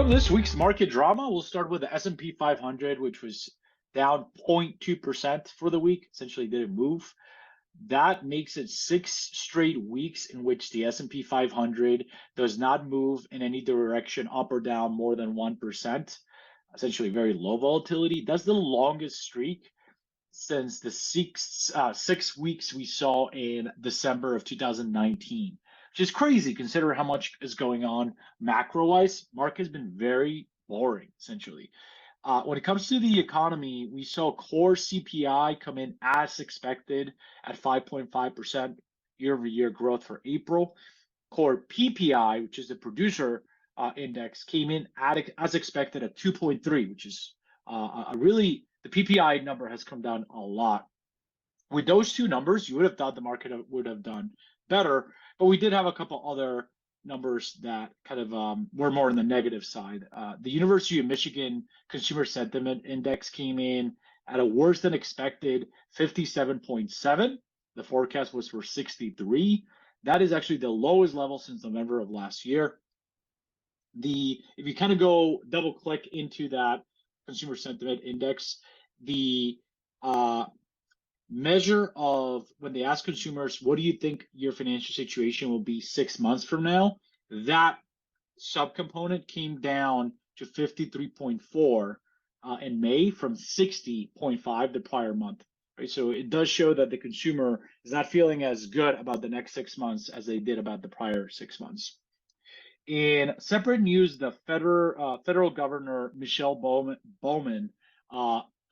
From this week's market drama, we'll start with the S&P 500, which was down 0.2% for the week, essentially didn't move. That makes it 6 straight weeks in which the S&P 500 does not move in any direction up or down more than 1%, essentially very low volatility. That's the longest streak since the six weeks we saw in December of 2019, which is crazy considering how much is going on macro-wise. Market has been very boring, essentially. When it comes to the economy, we saw core CPI come in as expected at 5.5% year-over-year growth for April. Core PPI, which is the producer index, came in as expected at 2.3, which is the PPI number has come down a lot. With those two numbers, you would have thought the market would have done better, but we did have a couple other numbers that kind of were more on the negative side. The University of Michigan Consumer Sentiment Index came in at a worse than expected 57.7. The forecast was for 63. That is actually the lowest level since November of last year. If you kind of go double click into that Consumer Sentiment Index, the measure of when they ask consumers, what do you think your financial situation will be 6 months from now? That subcomponent came down to 53.4 in May from 60.5 the prior month. Right? So it does show that the consumer is not feeling as good about the next 6 months as they did about the prior 6 months. In separate news, the federal governor, Michelle Bowman,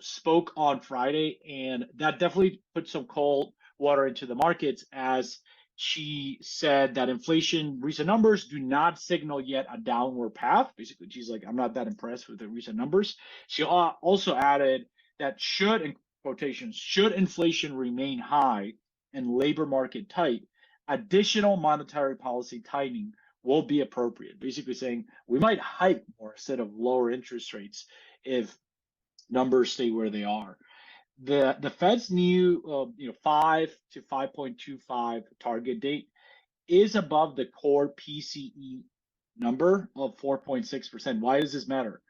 spoke on Friday, and that definitely put some cold water into the markets as she said that inflation recent numbers do not signal yet a downward path. Basically, she's like, I'm not that impressed with the recent numbers. She also added that in quotations, should inflation remain high and labor market tight, additional monetary policy tightening will be appropriate. Basically saying we might hike more instead of lower interest rates if numbers stay where they are. The Fed's new 5 to 5.25 target date is above the core PCE number of 4.6%. Why does this matter?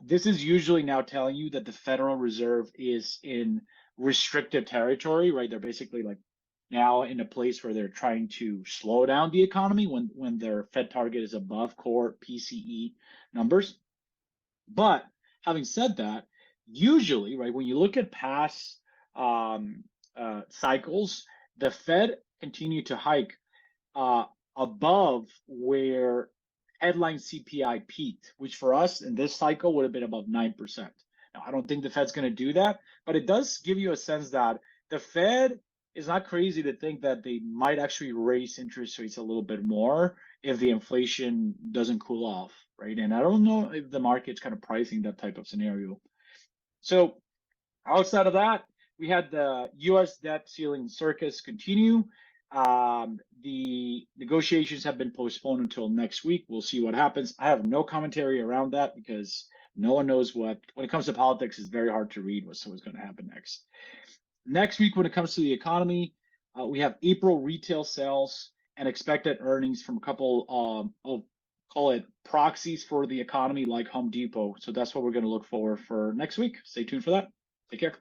This is usually now telling you that the Federal Reserve is in restrictive territory, right? They're basically like now in a place where they're trying to slow down the economy when their Fed target is above core PCE numbers. But having said that, usually, right, when you look at past cycles, the Fed continued to hike above where headline CPI peaked, which for us in this cycle would have been above 9%. Now, I don't think the Fed's going to do that, but it does give you a sense that the Fed is not crazy to think that they might actually raise interest rates a little bit more if the inflation doesn't cool off, right? And I don't know if the market's kind of pricing that type of scenario. So outside of that, we had the U.S. debt ceiling circus continue. The negotiations have been postponed until next week. We'll see what happens. I have no commentary around that because no one knows when it comes to politics, it's very hard to read what's going to happen next. Next week, when it comes to the economy, we have April retail sales and expected earnings from a couple of, call it proxies for the economy like Home Depot. So that's what we're going to look for next week. Stay tuned for that. Take care.